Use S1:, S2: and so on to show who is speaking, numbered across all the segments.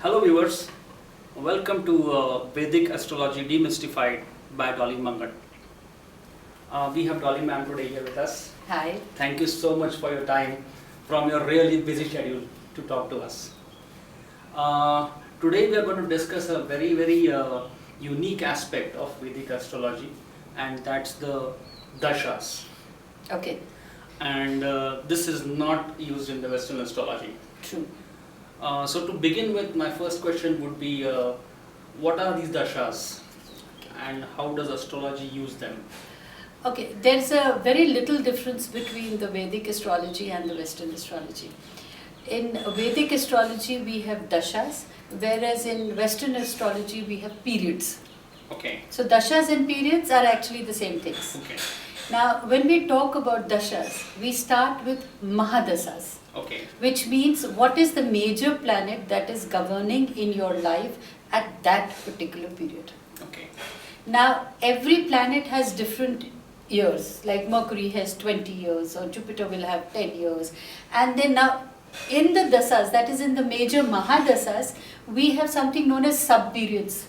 S1: Hello viewers, welcome to Vedic Astrology Demystified by Dolly Manghat. We have Dolly ma'am today here with us.
S2: Hi.
S1: Thank you so much for your time from your really busy schedule to talk to us. Today we are going to discuss a very unique aspect of Vedic astrology, and that's the Dashas.
S2: Okay.
S1: And this is not used in the Western astrology.
S2: True.
S1: So to begin with, my first question would be, what are these dashas and how does astrology use them?
S2: Okay, there's a very little difference between the Vedic astrology and the Western astrology. In Vedic astrology, we have dashas, whereas in Western astrology, we have periods.
S1: Okay.
S2: So dashas and periods are actually the same things.
S1: Okay.
S2: Now, when we talk about dashas, we start with Maha Dashas.
S1: Okay.
S2: Which means what is the major planet that is governing in your life at that particular period.
S1: Okay.
S2: Now, every planet has different years, like Mercury has 20 years or Jupiter will have 10 years. And then now, in the dasas, that is in the major Mahadasas, we have something known as sub-periods,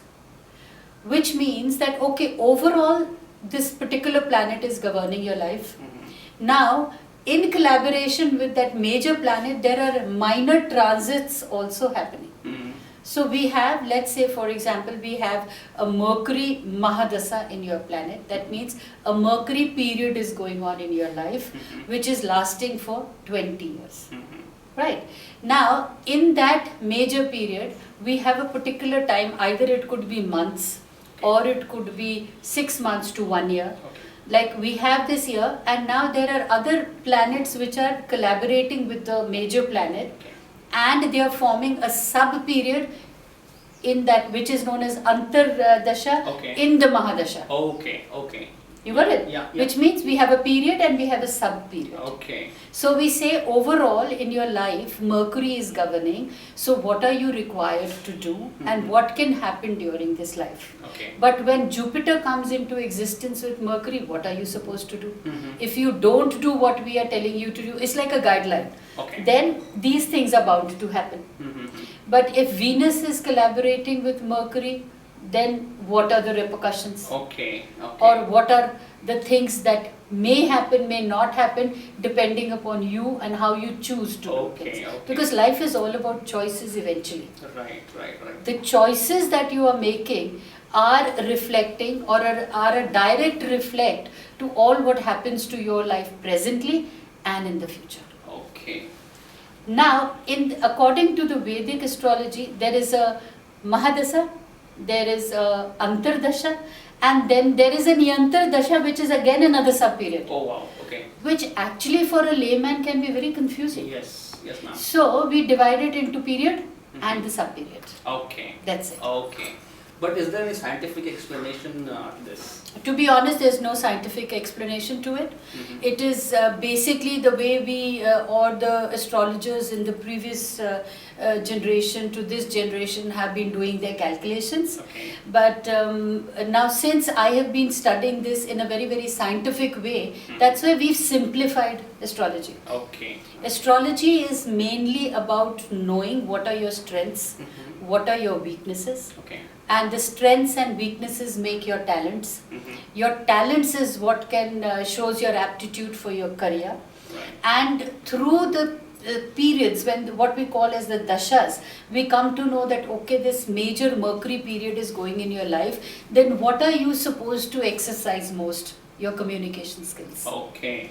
S2: which means that, okay, overall, this particular planet is governing your life.
S1: Mm-hmm.
S2: Now, in collaboration with that major planet, there are minor transits also happening.
S1: Mm-hmm.
S2: So we have, let's say for example, we have a Mercury Mahadasa in your planet. That means a Mercury period is going on in your life,
S1: Mm-hmm.
S2: which is lasting for 20 years.
S1: Mm-hmm.
S2: Right. Now, in that major period, we have a particular time, either it could be months or it could be 6 months to 1 year.
S1: Okay.
S2: Like we have this year, and now there are other planets which are collaborating with the major planet,
S1: Okay.
S2: and they are forming a sub period in that which is known as Antra Dasha
S1: Okay.
S2: in the Mahadasha.
S1: Okay. Okay.
S2: You got it?
S1: Yeah.
S2: Which means we have a period and we have a sub period.
S1: Okay.
S2: So we say overall in your life, Mercury is governing. So what are you required to do and what can happen during this life?
S1: Okay.
S2: But when Jupiter comes into existence with Mercury, what are you supposed to do?
S1: Mm-hmm.
S2: If you don't do what we are telling you to do, it's like a guideline.
S1: Okay.
S2: Then these things are bound to happen.
S1: Mm-hmm.
S2: But if Venus is collaborating with Mercury, then what are the repercussions?
S1: Okay. Okay.
S2: Or what are the things that may happen, may not happen, depending upon you and how you choose to do
S1: Okay,
S2: things.
S1: okay.
S2: Because life is all about choices eventually.
S1: Right.
S2: The choices that you are making are reflecting or are a direct reflect to all what happens to your life presently and in the future.
S1: Okay.
S2: Now, according to the Vedic astrology, there is a Mahadasa, there is a Antar Dasha, and then there is a Niyantar Dasha, which is again another sub-period.
S1: Oh wow. Okay.
S2: Which actually for a layman can be very confusing.
S1: Yes, ma'am.
S2: So, we divide it into period and the sub-period.
S1: Okay.
S2: That's it.
S1: Okay. But is there any scientific explanation to this?
S2: To be honest, there's no scientific explanation to it.
S1: Mm-hmm.
S2: It is basically the way we or the astrologers in the previous generation to this generation have been doing their calculations.
S1: Okay.
S2: But now since I have been studying this in a very scientific way, that's why we've simplified astrology.
S1: Okay.
S2: Astrology is mainly about knowing what are your strengths,
S1: Mm-hmm.
S2: what are your weaknesses,
S1: Okay.
S2: and the strengths and weaknesses make your talents.
S1: Mm-hmm.
S2: Your talents is what can shows your aptitude for your career.
S1: Right.
S2: And through the periods, when what we call as the dashas, we come to know that okay, this major Mercury period is going in your life. Then what are you supposed to exercise most? Your communication skills.
S1: Okay.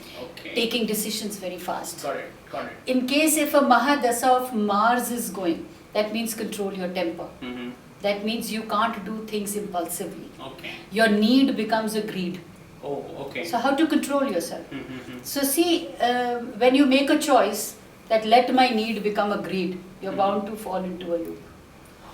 S2: Taking decisions very fast.
S1: Got it.
S2: In case if a Mahadasa of Mars is going, that means control your temper.
S1: Mm-hmm.
S2: That means you can't do things impulsively.
S1: Okay.
S2: Your need becomes a greed.
S1: Oh, okay.
S2: So how to control yourself?
S1: Mm-hmm.
S2: So see, when you make a choice that let my need become a greed, you're bound to fall into a loop.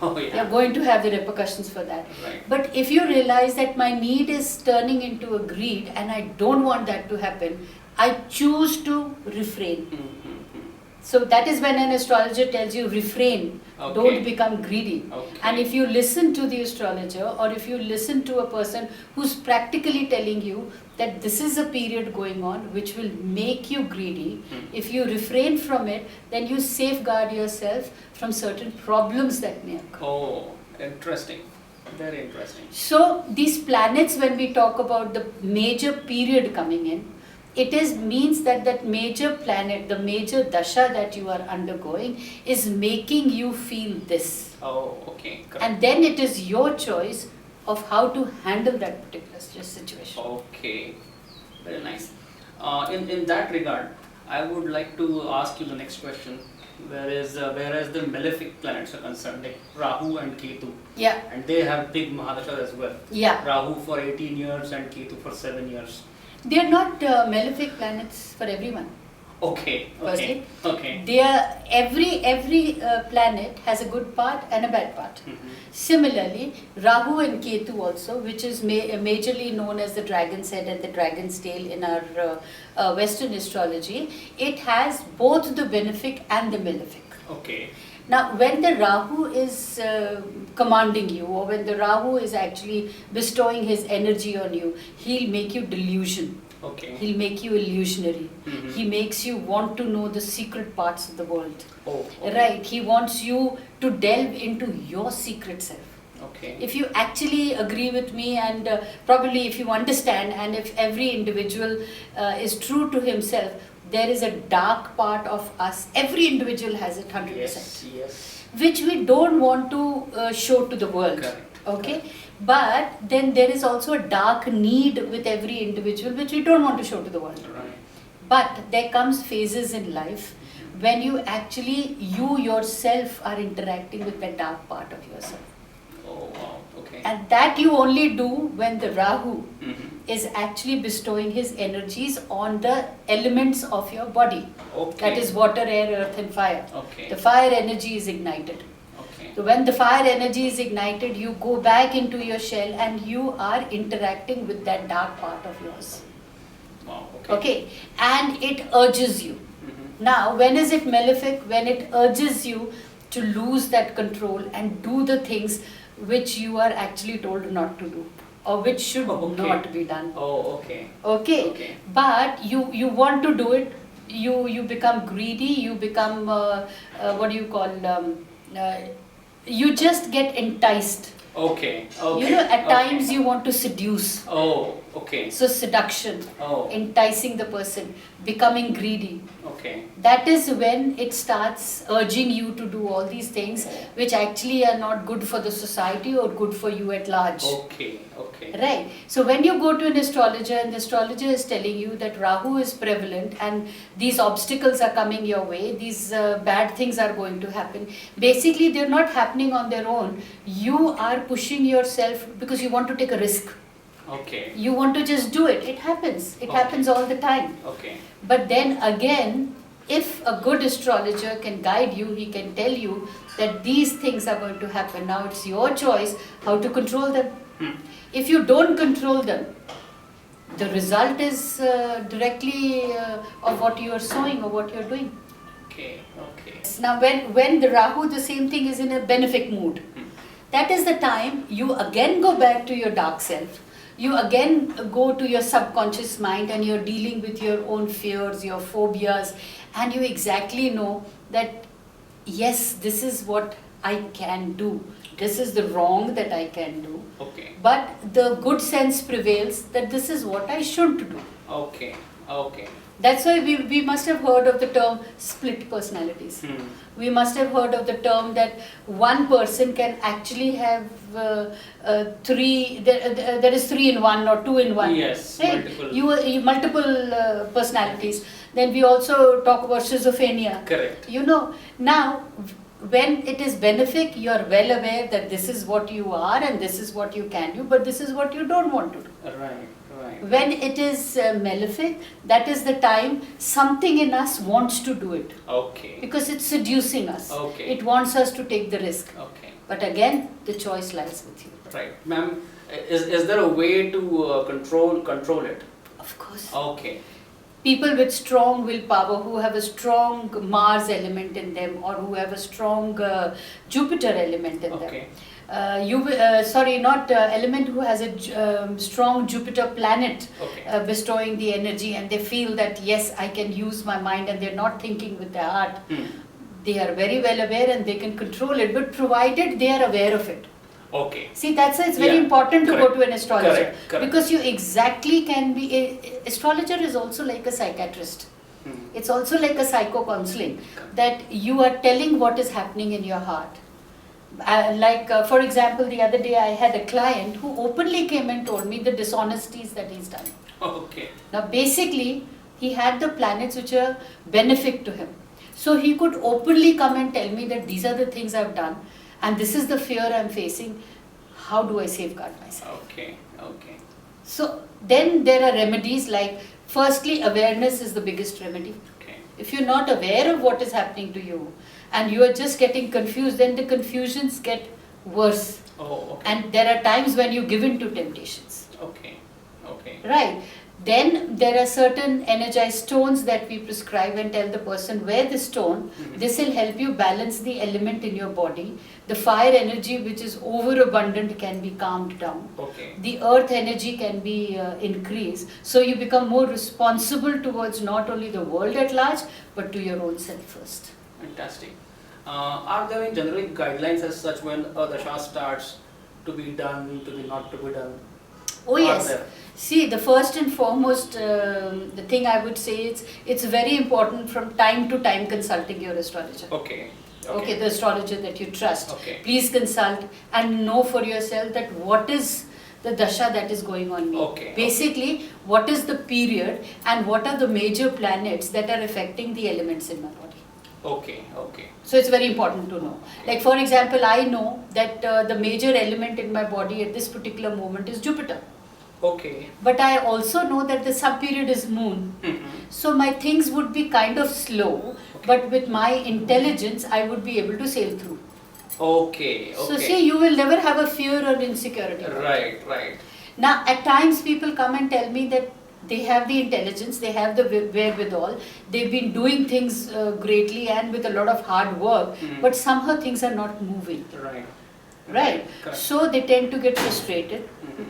S1: Oh, yeah.
S2: You're going to have the repercussions for that.
S1: Right.
S2: But if you realize that my need is turning into a greed and I don't want that to happen, I choose to refrain.
S1: Mm-hmm.
S2: So that is when an astrologer tells you refrain,
S1: Okay.
S2: don't become greedy.
S1: Okay.
S2: And if you listen to the astrologer, or if you listen to a person who's practically telling you that this is a period going on which will make you greedy, if you refrain from it, then you safeguard yourself from certain problems that may occur.
S1: Oh, interesting. Very interesting.
S2: So these planets, when we talk about the major period coming in, it is means that that major planet, the major dasha that you are undergoing, is making you feel this.
S1: Oh, okay. Correct.
S2: And then it is your choice of how to handle that particular situation.
S1: Okay, very nice. In that regard, I would like to ask you the next question. Whereas the malefic planets are concerned, like Rahu and Ketu,
S2: Yeah,
S1: and they have big Maha Dashas as well.
S2: yeah.
S1: Rahu for 18 years and Ketu for 7 years.
S2: They are not malefic planets for everyone.
S1: Okay,
S2: Firstly,
S1: okay.
S2: they are every planet has a good part and a bad part. Similarly, Rahu and Ketu also, which is majorly known as the dragon's head and the dragon's tail in our Western astrology, it has both the benefic and the malefic.
S1: Okay.
S2: Now, when the Rahu is commanding you, or when the Rahu is actually bestowing his energy on you, he'll make you delusion.
S1: Okay.
S2: He'll make you illusionary.
S1: Mhm.
S2: He makes you want to know the secret parts of the world.
S1: Oh, okay.
S2: Right. He wants you to delve into your secret self.
S1: Okay.
S2: If you actually agree with me, and probably if you understand, and if every individual is true to himself, there is a dark part of us. Every individual has it 100%.
S1: Yes.
S2: Which we don't want to show to the world.
S1: Correct.
S2: Okay. But then there is also a dark need with every individual which we don't want to show to the world.
S1: Right.
S2: But there comes phases in life when you yourself are interacting with the dark part of yourself.
S1: Oh, wow. Okay.
S2: And that you only do when the Rahu
S1: Mhm.
S2: is actually bestowing his energies on the elements of your body.
S1: Okay.
S2: That is water, air, earth and fire.
S1: Okay.
S2: The fire energy is ignited.
S1: Okay.
S2: So when the fire energy is ignited, you go back into your shell and you are interacting with that dark part of yours.
S1: Wow.
S2: Okay. And it urges you.
S1: Mhm.
S2: Now, when is it malefic? When it urges you to lose that control and do the things which you are actually told not to do, or which should
S1: Okay.
S2: not be done.
S1: Oh, okay.
S2: Okay.
S1: Okay.
S2: But you want to do it. You become greedy. You become what do you call? You just get enticed.
S1: Okay. Okay.
S2: You know, at
S1: Okay.
S2: times you want to seduce.
S1: Oh, okay.
S2: So seduction,
S1: Oh,
S2: enticing the person, becoming greedy.
S1: okay.
S2: That is when it starts urging you to do all these things which actually are not good for the society or good for you at large.
S1: Okay. Okay.
S2: Right. So when you go to an astrologer and the astrologer is telling you that Rahu is prevalent and these obstacles are coming your way, these bad things are going to happen. Basically, they're not happening on their own. You are pushing yourself because you want to take a risk.
S1: Okay.
S2: You want to just do it. It happens. It
S1: Okay.
S2: happens all the time.
S1: Okay.
S2: But then again, if a good astrologer can guide you, he can tell you that these things are going to happen. Now it's your choice how to control them. If you don't control them, the result is directly of what you are sowing or what you are doing.
S1: Okay. Okay.
S2: Now when the Rahu, the same thing, is in a benefic mood, that is the time you again go back to your dark self. You again go to your subconscious mind and you're dealing with your own fears, your phobias, and you exactly know that yes, this is what I can do. This is the wrong that I can do.
S1: Okay.
S2: But the good sense prevails that this is what I shouldn't do.
S1: Okay. Okay.
S2: That's why we must have heard of the term split personalities. We must have heard of the term that one person can actually have three, there is 3 in 1 or 2 in 1.
S1: Yes,
S2: right?
S1: multiple.
S2: You multiple personalities. Then we also talk about schizophrenia.
S1: Correct.
S2: You know, now when it is benefic, you are well aware that this is what you are and this is what you can do, but this is what you don't want to do.
S1: Right. Right.
S2: When it is malefic, that is the time something in us wants to do it.
S1: Okay.
S2: Because it's seducing us.
S1: Okay.
S2: It wants us to take the risk.
S1: Okay.
S2: But again, the choice lies with you.
S1: Right. Ma'am, is there a way to control it?
S2: Of course.
S1: Okay.
S2: people with strong willpower, who have a strong Mars element in them, or who have a strong Jupiter element in them.
S1: Okay.
S2: Element who has a strong Jupiter planet
S1: Okay.
S2: bestowing the energy, and they feel that yes, I can use my mind, and they're not thinking with their heart. They are very well aware and they can control it, but provided they are aware of it.
S1: Okay.
S2: See, that's why it's very important to
S1: Correct.
S2: go to an astrologer.
S1: Correct.
S2: Because you exactly can be, astrologer is also like a psychiatrist. It's also like a psycho-counseling, that you are telling what is happening in your heart. For example, the other day I had a client who openly came and told me the dishonesties that he's done.
S1: Okay.
S2: Now basically, he had the planets which are benefic to him. So he could openly come and tell me that these are the things I've done and this is the fear I'm facing. How do I safeguard myself?
S1: Okay.
S2: So then there are remedies, like firstly, awareness is the biggest remedy.
S1: Okay.
S2: If you're not aware of what is happening to you and you are just getting confused, then the confusions get worse.
S1: Oh, okay.
S2: And there are times when you give in to temptations.
S1: Okay.
S2: Right. Then there are certain energized stones that we prescribe and tell the person, wear the stone. This will help you balance the element in your body. The fire energy, which is overabundant, can be calmed down.
S1: Okay.
S2: The earth energy can be increased. So you become more responsible towards not only the world at large, but to your own self first.
S1: Fantastic. Are there any general guidelines as such when a dasha starts to be done, to be not to be done?
S2: Oh yes. See, the first and foremost, the thing I would say is, it's very important from time to time consulting your astrologer.
S1: Okay.
S2: Okay, the astrologer that you trust.
S1: Okay.
S2: Please consult and know for yourself that what is the dasha that is going on me.
S1: Okay.
S2: Basically, what is the period and what are the major planets that are affecting the elements in my body.
S1: Okay.
S2: So it's very important to know. Like for example, I know that the major element in my body at this particular moment is Jupiter.
S1: Okay.
S2: But I also know that the sub-period is moon. So my things would be kind of slow, but with my intelligence, I would be able to sail through.
S1: Okay.
S2: So see, you will never have a fear or insecurity.
S1: Right.
S2: Now, at times people come and tell me that they have the intelligence, they have the wherewithal, they've been doing things greatly and with a lot of hard work, but somehow things are not moving. Right.
S1: Correct.
S2: So they tend to get frustrated,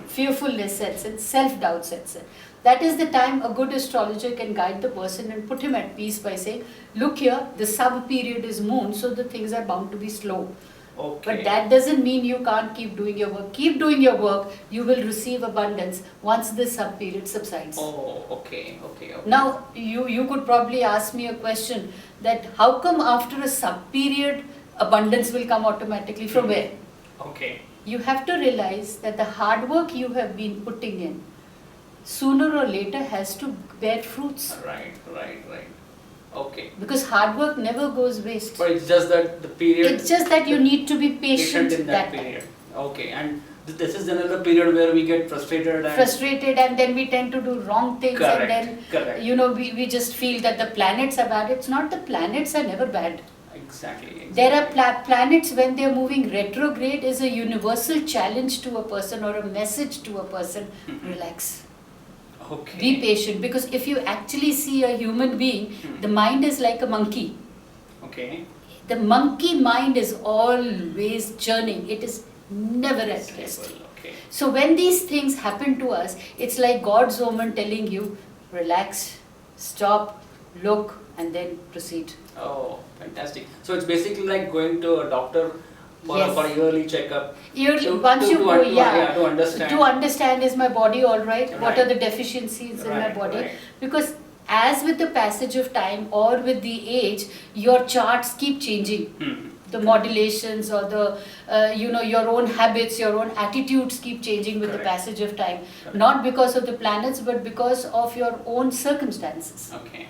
S2: fearfulness sets in, self-doubt sets in. That is the time a good astrologer can guide the person and put him at peace by saying, look here, the sub-period is moon, so the things are bound to be slow.
S1: Okay.
S2: But that doesn't mean you can't keep doing your work. Keep doing your work, you will receive abundance once the sub-period subsides.
S1: Oh, okay.
S2: Now, you could probably ask me a question that how come after a sub-period abundance will come automatically, from where?
S1: Okay.
S2: You have to realize that the hard work you have been putting in, sooner or later has to bear fruits.
S1: Right. Okay.
S2: Because hard work never goes waste.
S1: But it's just that the period...
S2: It's just that you need to be patient
S1: in that period. Okay. And this is another period where we get frustrated
S2: and then we tend to do wrong things.
S1: Correct.
S2: And then we just feel that the planets are bad. It's not, the planets are never bad.
S1: Exactly.
S2: There are planets, when they are moving retrograde, is a universal challenge to a person or a message to a person. Relax.
S1: Okay.
S2: Be patient, because if you actually see a human being, the mind is like a monkey.
S1: Okay.
S2: The monkey mind is always churning. It is never at rest.
S1: Okay.
S2: So when these things happen to us, it's like God's omen telling you, relax, stop, look, and then proceed.
S1: Oh, fantastic. So it's basically like going to a doctor for a yearly checkup.
S2: To
S1: understand.
S2: To understand, is my body all right? What are the deficiencies in my body?
S1: Right.
S2: Because as with the passage of time or with the age, your charts keep changing. The modulations or the, your own habits, your own attitudes keep changing with the passage of time. Not because of the planets, but because of your own circumstances.
S1: Okay.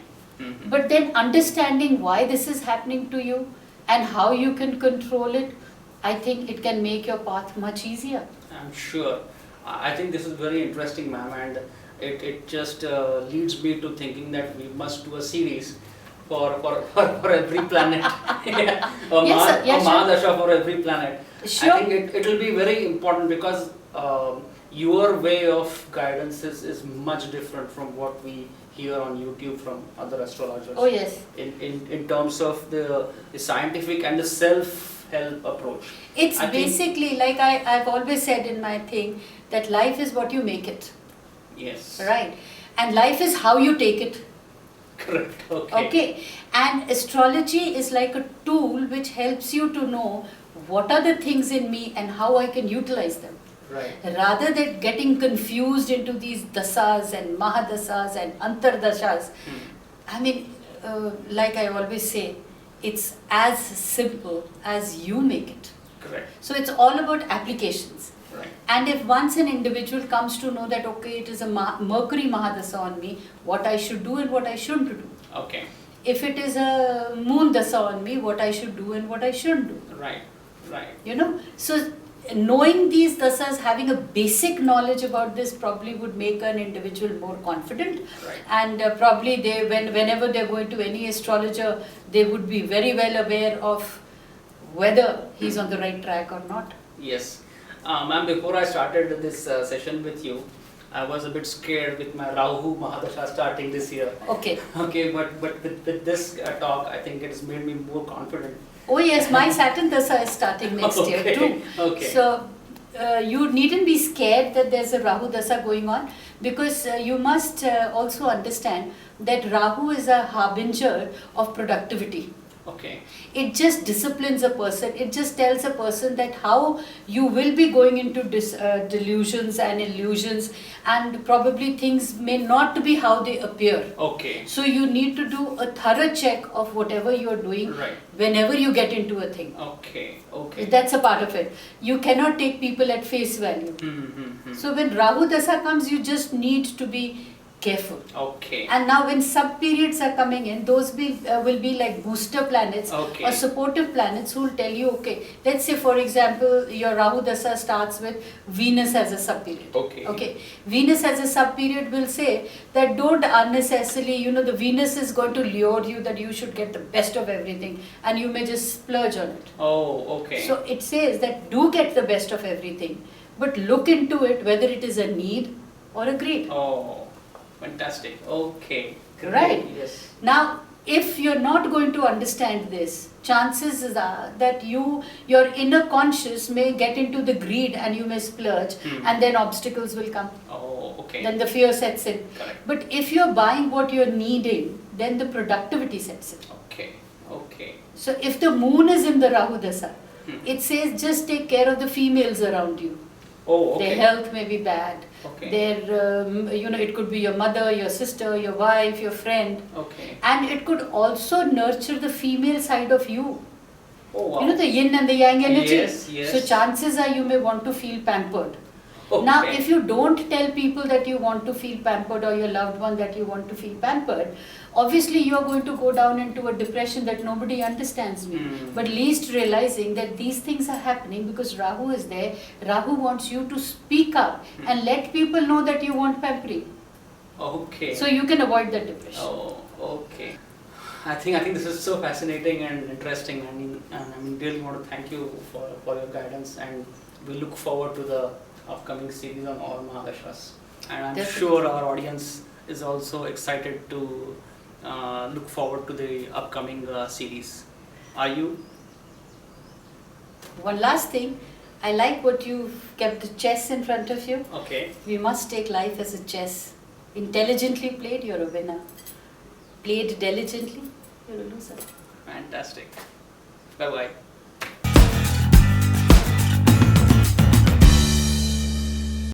S2: But then understanding why this is happening to you and how you can control it, I think it can make your path much easier.
S1: I'm sure. I think this is very interesting, ma'am, and it just leads me to thinking that we must do a series for every planet. Maha Dasha for every planet.
S2: Sure.
S1: I think it will be very important, because your way of guidance is much different from what we hear on YouTube from other astrologers.
S2: Oh yes.
S1: In terms of the scientific and the self-help approach.
S2: It's basically like I've always said in my thing that life is what you make it.
S1: Yes.
S2: Right. And life is how you take it.
S1: Correct. Okay.
S2: Okay. And astrology is like a tool which helps you to know what are the things in me and how I can utilize them.
S1: Right.
S2: Rather than getting confused into these dasas and Maha Dashas and Antra Dashas. I mean, like I always say, it's as simple as you make it.
S1: Correct.
S2: So it's all about applications.
S1: Right.
S2: And if once an individual comes to know that, okay, it is a Mercury Mahadasa on me, what I should do and what I shouldn't do.
S1: Okay.
S2: If it is a Moon Dasa on me, what I should do and what I shouldn't do.
S1: Right. Right.
S2: You know, so knowing these dasas, having a basic knowledge about this probably would make an individual more confident.
S1: Right.
S2: And probably they, whenever they're going to any astrologer, they would be very well aware of whether he's on the right track or not.
S1: Yes. Ma'am, before I started this session with you, I was a bit scared with my Rahu Mahadasha starting this year.
S2: Okay.
S1: Okay, but with this talk, I think it has made me more confident.
S2: Oh yes, my Saturn Dasa is starting next year too.
S1: Okay.
S2: So you needn't be scared that there's a Rahu Dasa going on, because you must also understand that Rahu is a harbinger of productivity.
S1: Okay.
S2: It just disciplines a person. It just tells a person that how you will be going into delusions and illusions, and probably things may not be how they appear.
S1: Okay.
S2: So you need to do a thorough check of whatever you are doing.
S1: Right.
S2: Whenever you get into a thing.
S1: Okay. Okay.
S2: That's a part of it. You cannot take people at face value. So when Rahu Dasa comes, you just need to be careful.
S1: Okay.
S2: And now when sub-periods are coming in, those will be like booster planets or supportive planets who will tell you, okay, let's say for example, your Rahu Dasa starts with Venus as a sub-period.
S1: Okay.
S2: Okay. Venus as a sub-period will say that don't unnecessarily, the Venus is going to lure you that you should get the best of everything and you may just splurge on it.
S1: Oh, okay.
S2: So it says that do get the best of everything, but look into it whether it is a need or a greed.
S1: Oh. Fantastic. Okay. Great.
S2: Right.
S1: Yes.
S2: Now, if you're not going to understand this, chances are that your inner conscious may get into the greed and you may splurge, and then obstacles will come.
S1: Oh, okay.
S2: Then the fear sets in.
S1: Correct.
S2: But if you're buying what you're needing, then the productivity sets in.
S1: Okay. Okay.
S2: So if the moon is in the Rahu Dasa, it says just take care of the females around you.
S1: Oh, okay.
S2: Their health may be bad.
S1: Okay.
S2: Their, it could be your mother, your sister, your wife, your friend.
S1: Okay.
S2: And it could also nurture the female side of you.
S1: Oh, wow.
S2: The yin and the yang energy.
S1: Yes, yes.
S2: So chances are you may want to feel pampered.
S1: Okay.
S2: Now, if you don't tell people that you want to feel pampered or your loved one that you want to feel pampered, obviously you are going to go down into a depression that nobody understands me. But least realizing that these things are happening because Rahu is there. Rahu wants you to speak up and let people know that you want pampering.
S1: Okay.
S2: So you can avoid that depression.
S1: Oh, okay. I think this is so fascinating and interesting. I mean, really want to thank you for your guidance, and we look forward to the upcoming series on all Maha Dashas. And I'm sure our audience is also excited to look forward to the upcoming series. Are you?
S2: One last thing, I like what you've kept the chess in front of you.
S1: Okay.
S2: We must take life as a chess. Intelligently played, you're a winner. Played diligently, you're a loser.
S1: Fantastic. Bye-bye.